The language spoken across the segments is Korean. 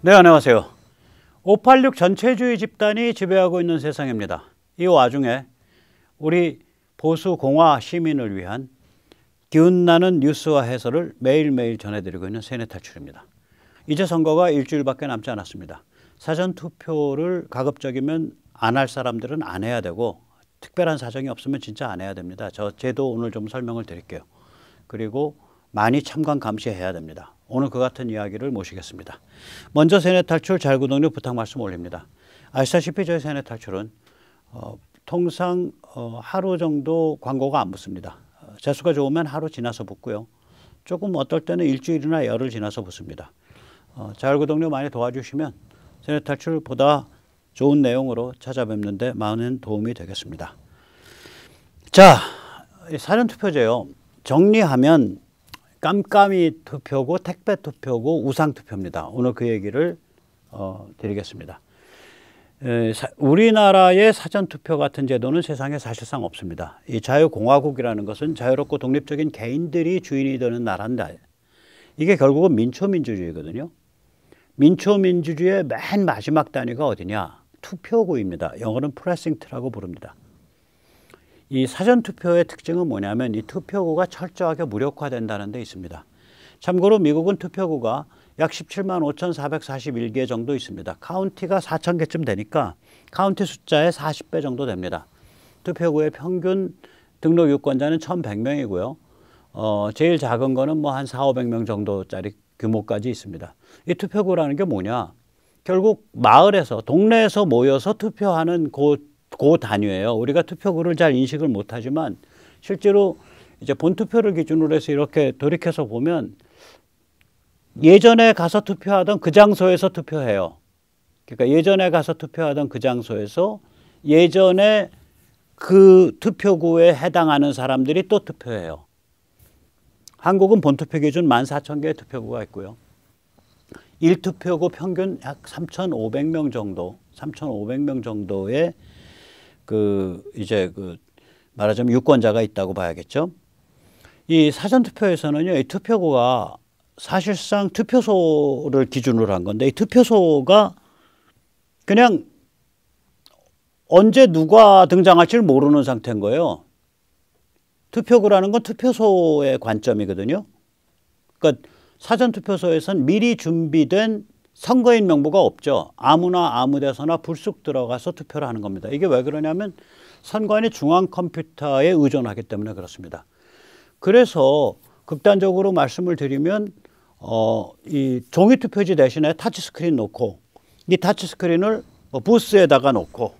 네, 안녕하세요. 586 전체주의 집단이 지배하고 있는 세상입니다. 이 와중에 우리 보수 공화 시민을 위한 기운나는 뉴스와 해설을 매일매일 전해드리고 있는 세뇌탈출입니다. 이제 선거가 일주일밖에 남지 않았습니다. 사전투표를 가급적이면 안 할 사람들은 안 해야 되고, 특별한 사정이 없으면 진짜 안 해야 됩니다. 제도 오늘 좀 설명을 드릴게요. 그리고 많이 참관 감시해야 됩니다. 오늘 그 같은 이야기를 모시겠습니다. 먼저 세뇌탈출 잘구독료 부탁 말씀 올립니다. 아시다시피 저희 세뇌탈출은 통상 하루 정도 광고가 안 붙습니다. 재수가 좋으면 하루 지나서 붙고요. 조금 어떨 때는 일주일이나 열흘 지나서 붙습니다. 잘구독료 많이 도와주시면 세뇌탈출보다 좋은 내용으로 찾아뵙는데 많은 도움이 되겠습니다. 자, 사전투표제요. 정리하면 깜깜이 투표고 택배 투표고 우상 투표입니다. 오늘 그 얘기를 드리겠습니다. 우리나라의 사전투표 같은 제도는 세상에 사실상 없습니다. 이 자유공화국이라는 것은 자유롭고 독립적인 개인들이 주인이 되는 나라인데, 이게 결국은 민초민주주의거든요. 민초민주주의의 맨 마지막 단위가 어디냐? 투표구입니다. 영어로는 프레싱트라고 부릅니다. 이 사전투표의 특징은 뭐냐면 이 투표구가 철저하게 무력화된다는 데 있습니다. 참고로 미국은 투표구가 약 17만 5,441개 정도 있습니다. 카운티가 4,000개쯤 되니까 카운티 숫자의 40배 정도 됩니다. 투표구의 평균 등록 유권자는 1,100명이고요. 제일 작은 거는 뭐 한 4,500명 정도짜리 규모까지 있습니다. 이 투표구라는 게 뭐냐? 결국 마을에서, 동네에서 모여서 투표하는 그 단위예요. 우리가 투표구를 잘 인식을 못하지만 실제로 이제 본투표를 기준으로 해서 이렇게 돌이켜서 보면 예전에 가서 투표하던 그 장소에서 투표해요. 그러니까 예전에 가서 투표하던 그 장소에서 예전에 그 투표구에 해당하는 사람들이 또 투표해요. 한국은 본투표 기준 14,000개의 투표구가 있고요. 1투표구 평균 약 3,500명 정도, 3,500명 정도의 말하자면 유권자가 있다고 봐야겠죠. 이 사전투표에서는요, 이 투표구가 사실상 투표소를 기준으로 한 건데, 이 투표소가 그냥 언제 누가 등장할지를 모르는 상태인 거예요. 투표구라는 건 투표소의 관점이거든요. 그러니까 사전투표소에선 미리 준비된 선거인 명부가 없죠. 아무나 아무 데서나 불쑥 들어가서 투표를 하는 겁니다. 이게 왜 그러냐면 선관위 중앙 컴퓨터에 의존하기 때문에 그렇습니다. 그래서 극단적으로 말씀을 드리면 이 종이 투표지 대신에 타치스크린 놓고, 이 타치스크린을 부스에다가 놓고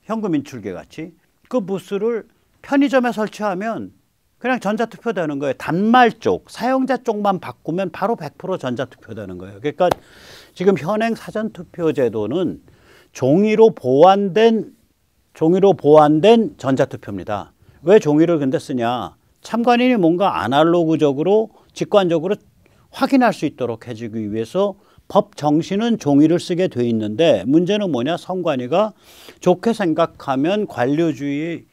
현금 인출기 같이 그 부스를 편의점에 설치하면 그냥 전자투표 되는 거예요. 단말 쪽, 사용자 쪽만 바꾸면 바로 100% 전자투표 되는 거예요. 그러니까 지금 현행 사전투표 제도는 종이로 보완된 전자투표입니다. 왜 종이를 근데 쓰냐? 참관인이 뭔가 아날로그적으로 직관적으로 확인할 수 있도록 해주기 위해서 법 정신은 종이를 쓰게 돼 있는데, 문제는 뭐냐? 선관위가 좋게 생각하면 관료주의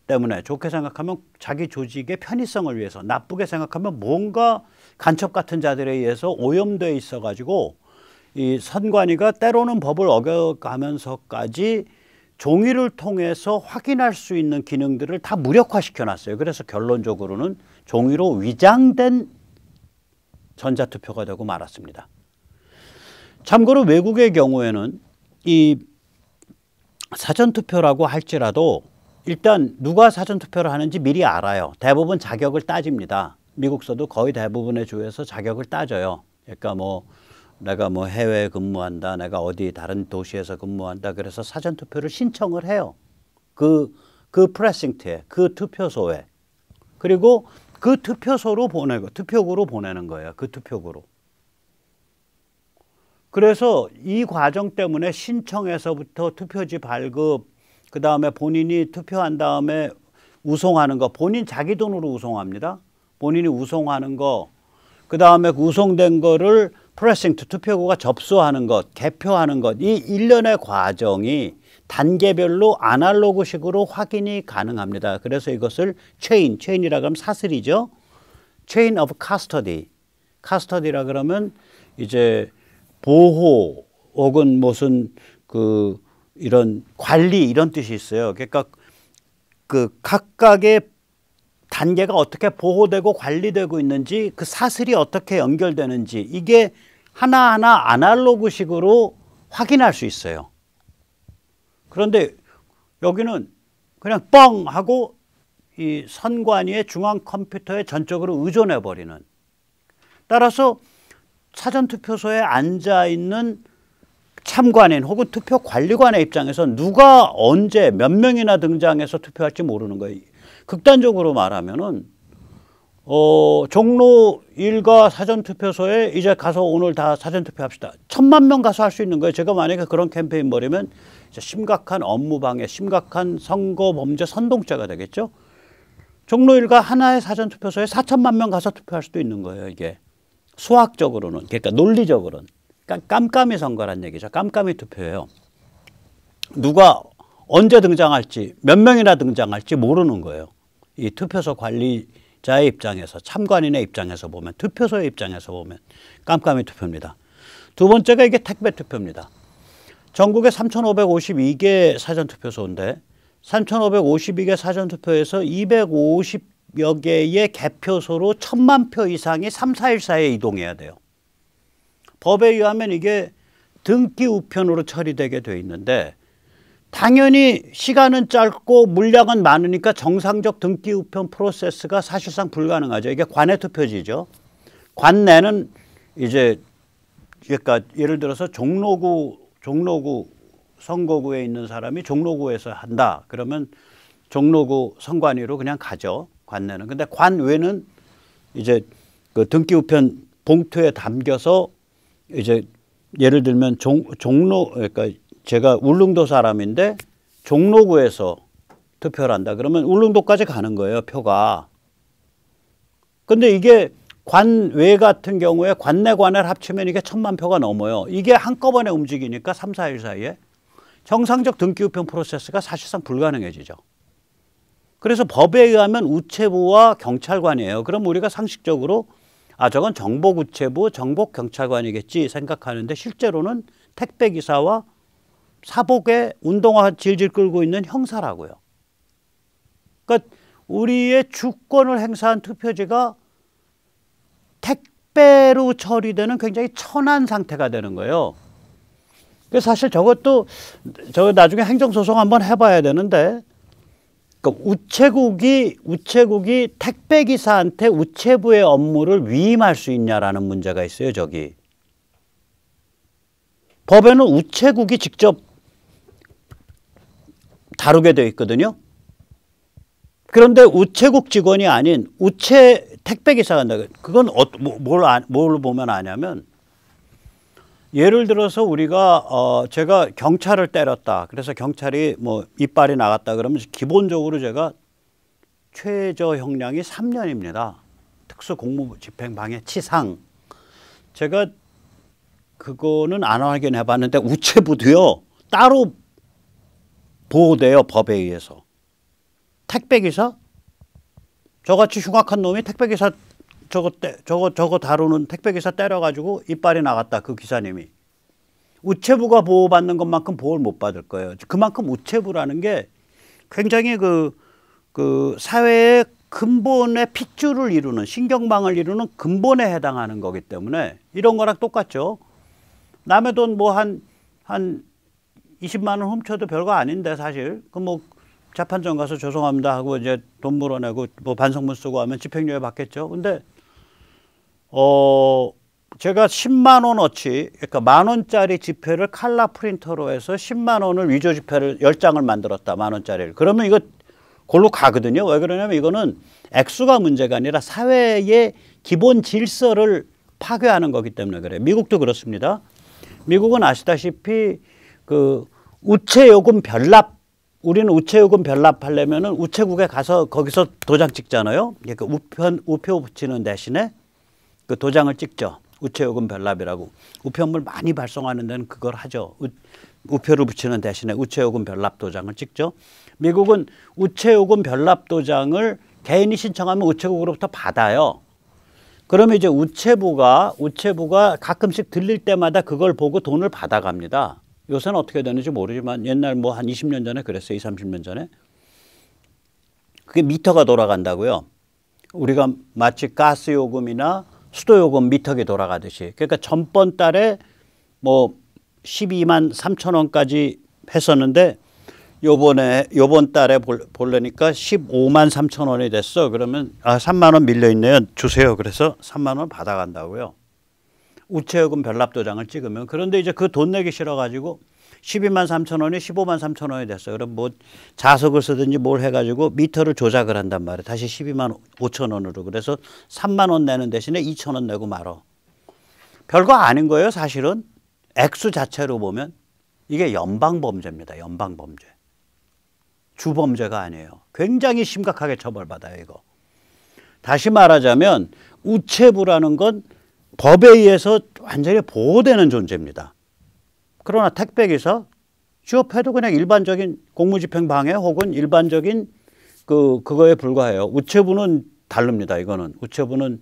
때문에, 좋게 생각하면 자기 조직의 편의성을 위해서, 나쁘게 생각하면 뭔가 간첩 같은 자들에 의해서 오염되어 있어 가지고 이 선관위가 때로는 법을 어겨가면서까지 종이를 통해서 확인할 수 있는 기능들을 다 무력화시켜 놨어요. 그래서 결론적으로는 종이로 위장된 전자투표가 되고 말았습니다. 참고로 외국의 경우에는 이 사전투표라고 할지라도 일단 누가 사전투표를 하는지 미리 알아요. 대부분 자격을 따집니다. 미국서도 거의 대부분의 주에서 자격을 따져요. 그러니까 내가 해외에 근무한다, 내가 어디 다른 도시에서 근무한다, 그래서 사전투표를 신청을 해요. 그 프레싱트에, 그 투표소에. 그리고 그 투표소로 보내고, 투표구로 보내는 거예요. 그 투표구로. 그래서 이 과정 때문에 신청에서부터 투표지 발급, 그 다음에 본인이 투표한 다음에 우송하는 거, 본인 자기 돈으로 우송합니다. 본인이 우송하는 거, 그 다음에 우송된 거를 프레싱트, 투표구가 접수하는 것, 개표하는 것, 이 일련의 과정이 단계별로 아날로그식으로 확인이 가능합니다. 그래서 이것을 체인이라고 하면 사슬이죠. 체인 오브 카스터디. 카스터디라 그러면 이제 보호 혹은 무슨 그 이런 관리 이런 뜻이 있어요. 그러니까 그 각각의 단계가 어떻게 보호되고 관리되고 있는지 그 사슬이 어떻게 연결되는지 이게 하나하나 아날로그식으로 확인할 수 있어요. 그런데 여기는 그냥 뻥 하고 이 선관위의 중앙 컴퓨터에 전적으로 의존해 버리는. 따라서 사전투표소에 앉아 있는 참관인 혹은 투표 관리관의 입장에서 누가 언제 몇 명이나 등장해서 투표할지 모르는 거예요. 극단적으로 말하면은 종로 1가 사전투표소에 이제 가서 오늘 다 사전투표합시다. 1000만 명 가서 할 수 있는 거예요. 제가 만약에 그런 캠페인 벌이면 심각한 업무방해, 심각한 선거범죄 선동죄가 되겠죠. 종로 1가 하나의 사전투표소에 4천만 명 가서 투표할 수도 있는 거예요. 이게 수학적으로는, 그러니까 논리적으로는. 깜깜이 선거란 얘기죠. 깜깜이 투표예요. 누가 언제 등장할지, 몇 명이나 등장할지 모르는 거예요. 이 투표소 관리자의 입장에서, 참관인의 입장에서 보면, 투표소의 입장에서 보면 깜깜이 투표입니다. 두 번째가 이게 택배 투표입니다. 전국에 3,552개 사전투표소인데 3,552개 사전투표에서 250여 개의 개표소로 1,000만 표 이상이 3, 4일 사이에 이동해야 돼요. 법에 의하면 이게 등기 우편으로 처리되게 돼 있는데 당연히 시간은 짧고 물량은 많으니까 정상적 등기 우편 프로세스가 사실상 불가능하죠. 이게 관내 투표지죠. 관내는 이제 그러니까 예를 들어서 종로구 선거구에 있는 사람이 종로구에서 한다. 그러면 종로구 선관위로 그냥 가죠. 관내는. 근데 관외는 이제 그 등기 우편 봉투에 담겨서 이제 예를 들면 종로 그러니까 제가 울릉도 사람인데 종로구에서 투표를 한다. 그러면 울릉도까지 가는 거예요, 표가. 근데 이게 관외 같은 경우에 관내 관외를 합치면 이게 1,000만 표가 넘어요. 이게 한꺼번에 움직이니까 3, 4일 사이에 정상적 등기 우편 프로세스가 사실상 불가능해지죠. 그래서 법에 의하면 우체부와 경찰관이에요. 그럼 우리가 상식적으로 저건 정보우체부, 정보경찰관이겠지 생각하는데 실제로는 택배기사와 사복에 운동화 질질 끌고 있는 형사라고요. 그러니까 우리의 주권을 행사한 투표지가 택배로 처리되는 굉장히 천한 상태가 되는 거예요. 그래서 사실 저 나중에 행정소송 한번 해봐야 되는데 그러니까 우체국이 택배기사한테 우체부의 업무를 위임할 수 있냐라는 문제가 있어요. 저기 법에는 우체국이 직접 다루게 되어 있거든요. 그런데 우체국 직원이 아닌 택배기사가 한다. 그건 뭘 보면 아냐면 예를 들어서 우리가 제가 경찰을 때렸다. 그래서 경찰이 뭐 이빨이 나갔다 그러면 기본적으로 제가 최저 형량이 3년입니다. 특수공무집행방해치상. 제가 그거는 안 확인해 봤는데 우체부도요. 따로 보호돼요. 법에 의해서. 택배기사? 저같이 흉악한 놈이 택배기사 저거 다루는 택배기사 때려가지고 이빨이 나갔다. 그 기사님이. 우체부가 보호받는 것만큼 보호를 못 받을 거예요. 그만큼 우체부라는 게 굉장히 그 사회의 근본의 핏줄을 이루는 신경망을 이루는 근본에 해당하는 거기 때문에 이런 거랑 똑같죠. 남의 돈 뭐 한 20만 원 훔쳐도 별거 아닌데 사실 그 뭐 재판정 가서 죄송합니다 하고 이제 돈 물어내고 뭐 반성문 쓰고 하면 집행유예 받겠죠. 근데 제가 10만 원어치 그러니까 10,000원짜리 지폐를 칼라 프린터로 해서 10만 원을 위조 지폐를 10장을 만들었다. 10,000원짜리를. 그러면 이거 골로 가거든요. 왜 그러냐면 이거는 액수가 문제가 아니라 사회의 기본 질서를 파괴하는 거기 때문에 그래요. 미국도 그렇습니다. 미국은 아시다시피 그 우체요금 별납 우리는 우체요금 별납하려면은 우체국에 가서 거기서 도장 찍잖아요. 그러니까 우표 붙이는 대신에 그 도장을 찍죠. 우체요금 별납이라고. 우편물 많이 발송하는 데는 그걸 하죠. 우표를 붙이는 대신에 우체요금 별납 도장을 찍죠. 미국은 우체요금 별납 도장을 개인이 신청하면 우체국으로부터 받아요. 그러면 이제 우체부가 가끔씩 들릴 때마다 그걸 보고 돈을 받아갑니다. 요새는 어떻게 되는지 모르지만 옛날 뭐 한 20년 전에 그랬어요. 20, 30년 전에. 그게 미터가 돌아간다고요. 우리가 마치 가스 요금이나 수도 요금 미터기 돌아가듯이. 그러니까 전번 달에 뭐 12만 3천 원까지 했었는데 요번 달에 보려니까 15만 3천 원이 됐어. 그러면 3만 원 밀려 있네요. 주세요. 그래서 3만 원 받아간다고요. 우체요금 별납도장을 찍으면. 그런데 이제 그 돈 내기 싫어가지고 12만 3천 원이 15만 3천 원이 됐어요. 그럼 뭐 자석을 쓰든지 뭘 해가지고 미터를 조작을 한단 말이에요. 다시 12만 5천 원으로. 그래서 3만 원 내는 대신에 2천 원 내고 말어. 별거 아닌 거예요. 사실은. 액수 자체로 보면 이게 연방범죄입니다. 연방범죄. 주범죄가 아니에요. 굉장히 심각하게 처벌받아요. 이거. 다시 말하자면 우체부라는 건 법에 의해서 완전히 보호되는 존재입니다. 그러나 택배기사 취업해도 그냥 일반적인 공무집행방해 혹은 일반적인 그거에 불과해요. 우체부는 다릅니다. 이거는 우체부는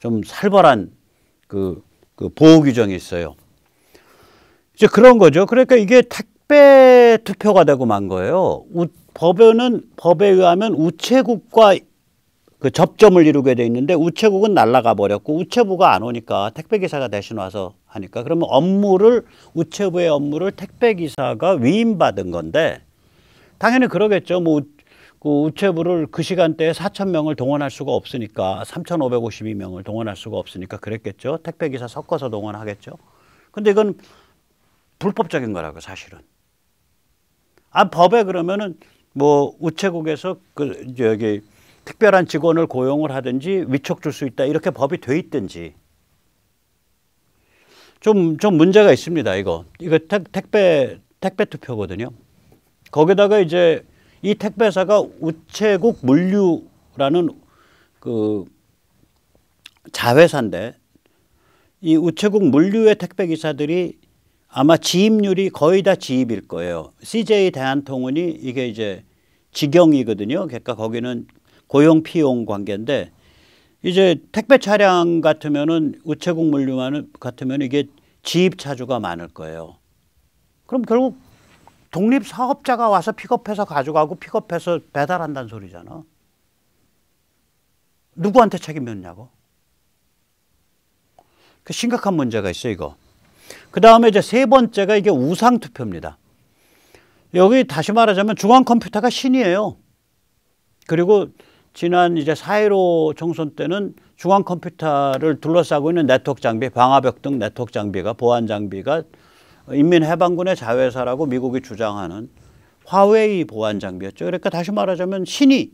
좀 살벌한 그 보호 규정이 있어요. 이제 그런 거죠. 그러니까 이게 택배 투표가 되고 만 거예요. 법에 의하면 우체국과 그 접점을 이루게 돼 있는데 우체국은 날아가 버렸고 우체부가 안 오니까 택배기사가 대신 와서 하니까 그러면 우체부의 업무를 택배기사가 위임받은 건데 당연히 그러겠죠. 뭐 그 우체부를 그 시간대에 4천 명을 동원할 수가 없으니까 3,552명을 동원할 수가 없으니까 그랬겠죠. 택배기사 섞어서 동원하겠죠. 근데 이건 불법적인 거라고 사실은. 법에 그러면은 뭐 우체국에서 여기 특별한 직원을 고용을 하든지 위촉 줄 수 있다 이렇게 법이 돼 있든지 좀 문제가 있습니다. 이거 택배 투표거든요. 거기다가 이제 이 택배사가 우체국 물류라는 그 자회사인데 이 우체국 물류의 택배기사들이 아마 지입률이 거의 다 지입일 거예요. CJ 대한통운이 이게 이제 직영이거든요. 그러니까 거기는 고용 피용 관계인데 이제 택배 차량 같으면은 우체국 물류만 같으면 이게 지입 차주가 많을 거예요. 그럼 결국 독립 사업자가 와서 픽업해서 가져가고 픽업해서 배달한다는 소리잖아. 누구한테 책임졌냐고. 그 심각한 문제가 있어요, 이거. 그 다음에 이제 세 번째가 이게 우상투표입니다. 여기 다시 말하자면 중앙컴퓨터가 신이에요. 그리고 지난 이제 4.15 총선 때는 중앙컴퓨터를 둘러싸고 있는 네트워크 장비, 방화벽 등 네트워크 장비가, 보안 장비가 인민해방군의 자회사라고 미국이 주장하는 화웨이 보안 장비였죠. 그러니까 다시 말하자면 신이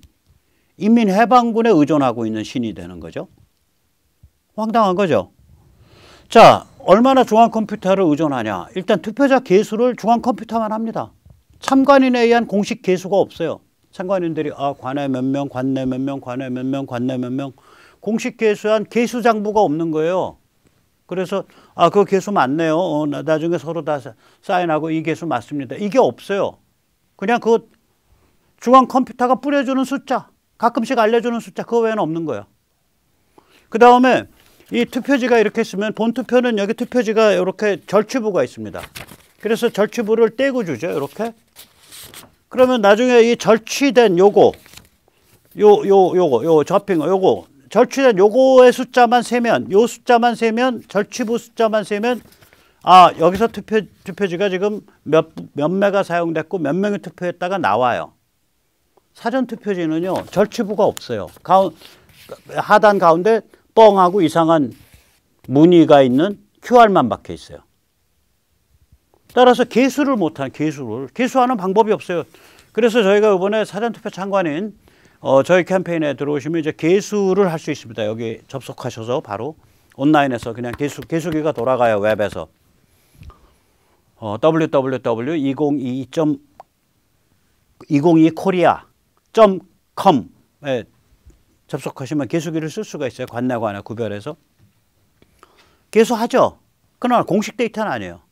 인민해방군에 의존하고 있는 신이 되는 거죠. 황당한 거죠. 자, 얼마나 중앙컴퓨터를 의존하냐. 일단 투표자 개수를 중앙컴퓨터만 합니다. 참관인에 의한 공식 개수가 없어요. 참관인들이 관내 몇 명, 관내 몇 명, 관내 몇 명, 관내 몇 명 공식 개수한 개수 장부가 없는 거예요. 그래서 그 개수 맞네요. 나중에 서로 다 사인하고 이 개수 맞습니다. 이게 없어요. 그냥 그 중앙컴퓨터가 뿌려주는 숫자, 가끔씩 알려주는 숫자 그거 외에는 없는 거예요. 그 다음에 이 투표지가 이렇게 있으면 본투표는 여기 투표지가 이렇게 절취부가 있습니다. 그래서 절취부를 떼고 주죠. 이렇게. 그러면 나중에 이 절취된 요거 접힌 거 요거 절취된 요거의 숫자만 세면 요 숫자만 세면 절취부 숫자만 세면 여기서 투표지가 지금 몇 매가 사용됐고 몇 명이 투표했다가 나와요. 사전 투표지는요. 절취부가 없어요. 하단 가운데 뻥하고 이상한 무늬가 있는 QR만 박혀 있어요. 따라서 개수를 못하는 개수하는 방법이 없어요. 그래서 저희가 이번에 사전투표 참관인 저희 캠페인에 들어오시면 이제 개수를 할 수 있습니다. 여기 접속하셔서 바로 온라인에서 그냥 개수기가 돌아가요. 웹에서 www.2022korea.com에 접속하시면 개수기를 쓸 수가 있어요. 관내 구별해서. 개수하죠. 그러나 공식 데이터는 아니에요.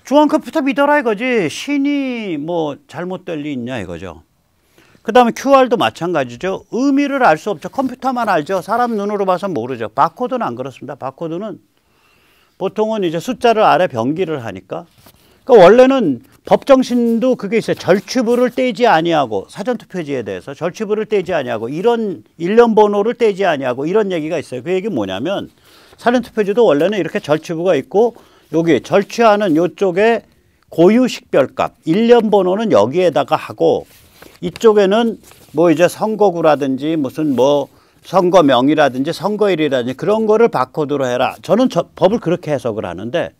중앙컴퓨터 믿어라 이거지 신이 뭐 잘못될 리 있냐 이거죠. 그 다음에 QR도 마찬가지죠. 의미를 알 수 없죠. 컴퓨터만 알죠. 사람 눈으로 봐서 모르죠. 바코드는 안 그렇습니다. 바코드는 보통은 이제 숫자를 아래 변기를 하니까. 그러니까 원래는 법정신도 그게 있어요. 절취부를 떼지 아니하고, 사전투표지에 대해서 절취부를 떼지 아니하고, 이런 일련 번호를 떼지 아니하고, 이런 얘기가 있어요. 그 얘기는 뭐냐면 사전투표지도 원래는 이렇게 절취부가 있고, 여기 절취하는 요쪽에 고유 식별값, 일련 번호는 여기에다가 하고, 이쪽에는 뭐 이제 선거구라든지 무슨 뭐 선거명이라든지 선거일이라든지 그런 거를 바코드로 해라. 저는 법을 그렇게 해석을 하는데,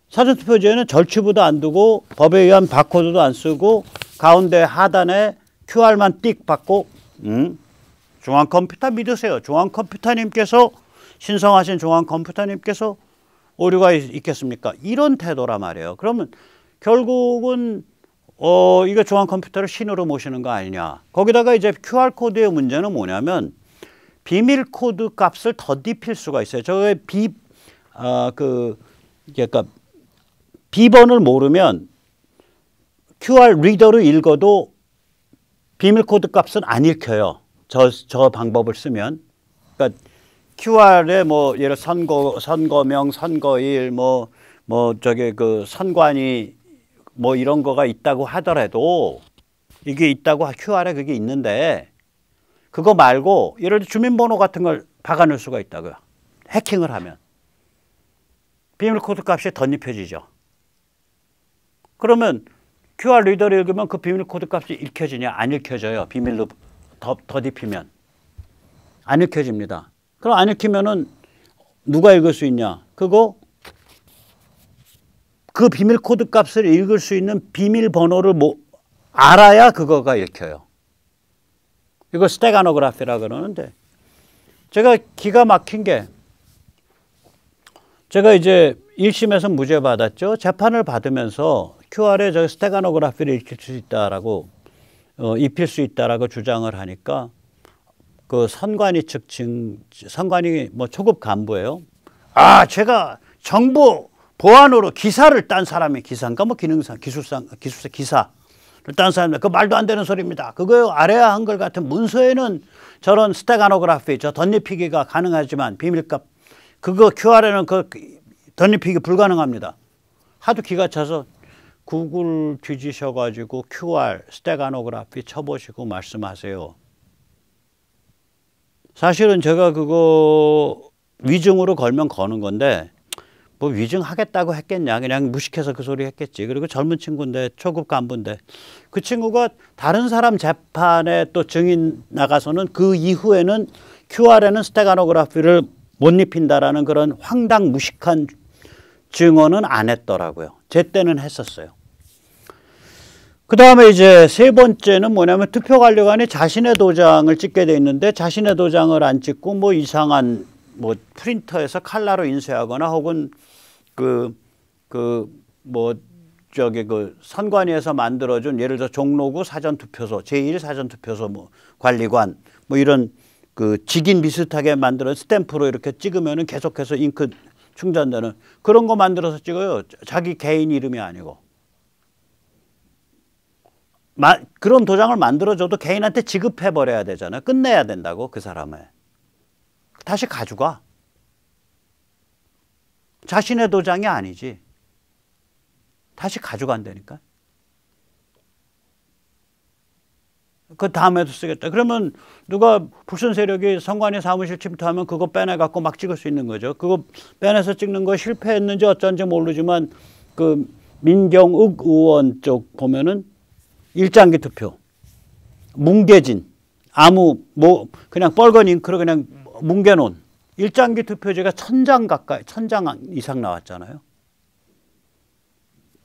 사전투표지에는 절취부도 안 두고 법에 의한 바코드도 안 쓰고 가운데 하단에 QR만 띡 받고 중앙컴퓨터 믿으세요. 중앙컴퓨터님께서 신성하신 중앙컴퓨터님께서 오류가 있겠습니까? 이런 태도란 말이에요. 그러면 결국은 이거 중앙컴퓨터를 신으로 모시는 거 아니냐. 거기다가 이제 QR코드의 문제는 뭐냐면 비밀코드 값을 덧입힐 수가 있어요. 저게 그러니까 B번을 모르면 QR 리더로 읽어도 비밀코드 값은 안 읽혀요. 저 방법을 쓰면. 그러니까 QR에 뭐 예를 선거명, 선거일, 뭐 저게 그 선관위 뭐 이런 거가 있다고 하더라도 이게 있다고 QR에 그게 있는데 그거 말고 예를 들어 주민번호 같은 걸 박아놓을 수가 있다고요. 해킹을 하면. 비밀코드 값이 덧입혀지죠. 그러면 QR 리더를 읽으면 그 비밀코드 값이 읽혀지냐? 안 읽혀져요. 비밀로 덧입히면. 안 읽혀집니다. 그럼 안 읽히면은 누가 읽을 수 있냐? 그 비밀코드 값을 읽을 수 있는 비밀번호를 알아야 그거가 읽혀요. 이걸 스테가노그래피라고 그러는데 제가 기가 막힌 게 제가 이제 1심에서 무죄 받았죠. 재판을 받으면서 QR에 저 스테가노그래피를 익힐 수 있다라고 입힐 수 있다라고 주장을 하니까 그 선관위 측 선관위 뭐 초급 간부예요. 아, 제가 정부 보안으로 기사를 딴 사람이 기사인가 뭐 기술사 기사를 딴 사람입니다. 그 말도 안 되는 소리입니다. 그거 알아야 한글 같은 문서에는 저런 스테가노그래피 저 덧입히기가 가능하지만 비밀값 그거 QR에는 그 덧입히기 불가능합니다. 하도 기가 차서 구글 뒤지셔가지고 QR 스테가노그래피 쳐보시고 말씀하세요. 사실은 제가 그거 위증으로 걸면 거는 건데 뭐 위증하겠다고 했겠냐. 그냥 무식해서 그 소리 했겠지. 그리고 젊은 친구인데 초급 간부인데 그 친구가 다른 사람 재판에 또 증인 나가서는 그 이후에는 QR에는 스테가노그래피를 못 입힌다라는 그런 황당 무식한 증언은 안 했더라고요. 제 때는 했었어요. 그 다음에 이제 세 번째는 뭐냐면 투표관리관이 자신의 도장을 찍게 돼 있는데 자신의 도장을 안 찍고 뭐 이상한 뭐 프린터에서 칼라로 인쇄하거나 혹은 선관위에서 만들어준 예를 들어 종로구 사전투표소 제1 사전투표소 뭐 관리관 뭐 이런 그 직인 비슷하게 만들어 스탬프로 이렇게 찍으면은 계속해서 잉크 충전되는 그런 거 만들어서 찍어요. 자기 개인 이름이 아니고. 그런 도장을 만들어줘도 개인한테 지급해버려야 되잖아요. 끝내야 된다고 그 사람을. 다시 가져가. 자신의 도장이 아니지. 다시 가져간다니까. 그 다음에도 쓰겠다. 그러면 누가 불순 세력이 선관위 사무실 침투하면 그거 빼내갖고 막 찍을 수 있는 거죠. 그거 빼내서 찍는 거 실패했는지 어쩐지 모르지만 그 민경욱 의원 쪽 보면은 일장기 투표, 뭉개진, 그냥 빨간 잉크로 그냥 뭉개놓은 일장기 투표지가 1000장 가까이, 1000장 이상 나왔잖아요.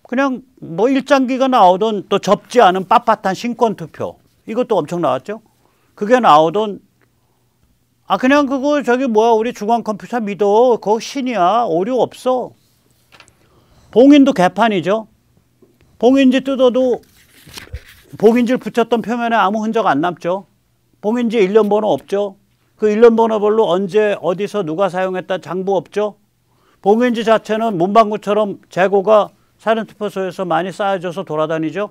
그냥 뭐 일장기가 나오던 또 접지 않은 빳빳한 신권 투표, 이것도 엄청 나왔죠. 그게 나오던, 그냥 그거 우리 중앙컴퓨터 믿어. 그거 신이야. 오류 없어. 봉인도 개판이죠. 봉인지 뜯어도 봉인지를 붙였던 표면에 아무 흔적 안 남죠. 봉인지 일련 번호 없죠. 그 일련 번호별로 언제 어디서 누가 사용했다 장부 없죠. 봉인지 자체는 문방구처럼 재고가 사전투표소에서 많이 쌓여져서 돌아다니죠.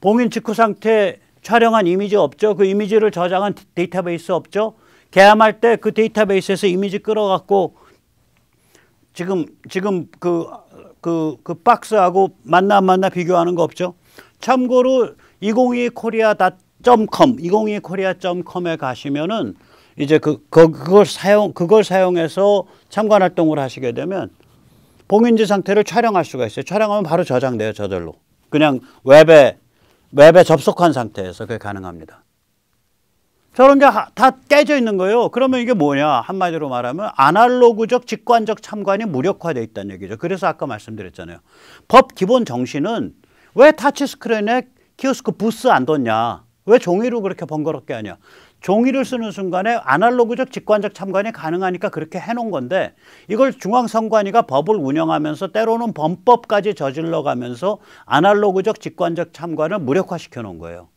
봉인 직후 상태 촬영한 이미지 없죠? 그 이미지를 저장한 데이터베이스 없죠? 계암할 때 그 데이터베이스에서 이미지 끌어갖고 지금 그 박스하고 맞나 안 맞나 비교하는 거 없죠? 참고로 2022korea.com에 가시면은 이제 그걸 사용해서 참관 활동을 하시게 되면 봉인지 상태를 촬영할 수가 있어요. 촬영하면 바로 저장돼요, 저절로. 그냥 웹에 접속한 상태에서 그게 가능합니다. 저런 게 다 깨져 있는 거예요. 그러면 이게 뭐냐? 한마디로 말하면 아날로그적 직관적 참관이 무력화되어 있다는 얘기죠. 그래서 아까 말씀드렸잖아요. 법 기본 정신은 왜 타치스크린에 키오스크 부스 안 뒀냐? 왜 종이로 그렇게 번거롭게 하냐? 종이를 쓰는 순간에 아날로그적 직관적 참관이 가능하니까 그렇게 해놓은 건데 이걸 중앙선관위가 법을 운영하면서 때로는 범법까지 저질러 가면서 아날로그적 직관적 참관을 무력화시켜 놓은 거예요.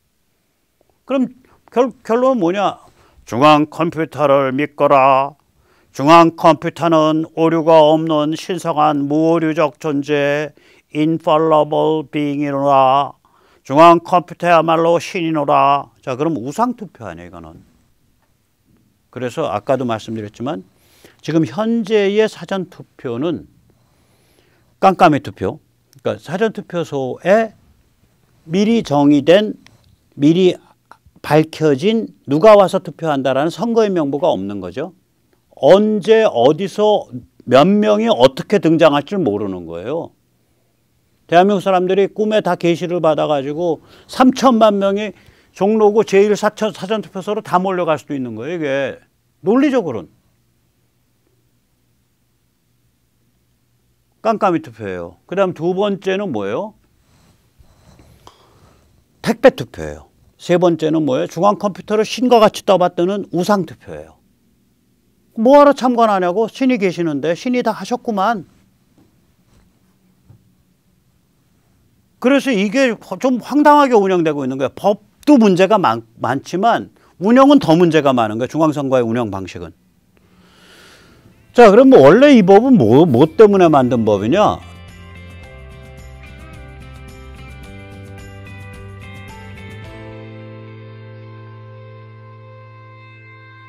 그럼 결론은 뭐냐? 중앙 컴퓨터를 믿거라. 중앙 컴퓨터는 오류가 없는 신성한 무오류적 존재, infallible being이노라. 중앙 컴퓨터야말로 신이노라. 자, 그럼 우상투표 아니에요, 이거는. 그래서 아까도 말씀드렸지만 지금 현재의 사전투표는 깜깜이 투표. 그러니까 사전투표소에 미리 정의된, 미리 밝혀진 누가 와서 투표한다라는 선거인 명부가 없는 거죠. 언제 어디서 몇 명이 어떻게 등장할지 모르는 거예요. 대한민국 사람들이 꿈에 다 계시를 받아가지고 3천만 명이 종로구 제1사전투표소로 다 몰려갈 수도 있는 거예요. 이게 논리적으로는. 깜깜이 투표예요. 그 다음 두 번째는 뭐예요? 택배 투표예요. 세 번째는 뭐예요? 중앙 컴퓨터를 신과 같이 떠받드는 우상 투표예요. 뭐하러 참관하냐고? 신이 계시는데 신이 다 하셨구만. 그래서 이게 좀 황당하게 운영되고 있는 거예요. 법도 문제가 많지만 운영은 더 문제가 많은 거예요. 중앙선거의 운영 방식은. 자, 그럼 뭐 원래 이 법은 뭐 때문에 만든 법이냐?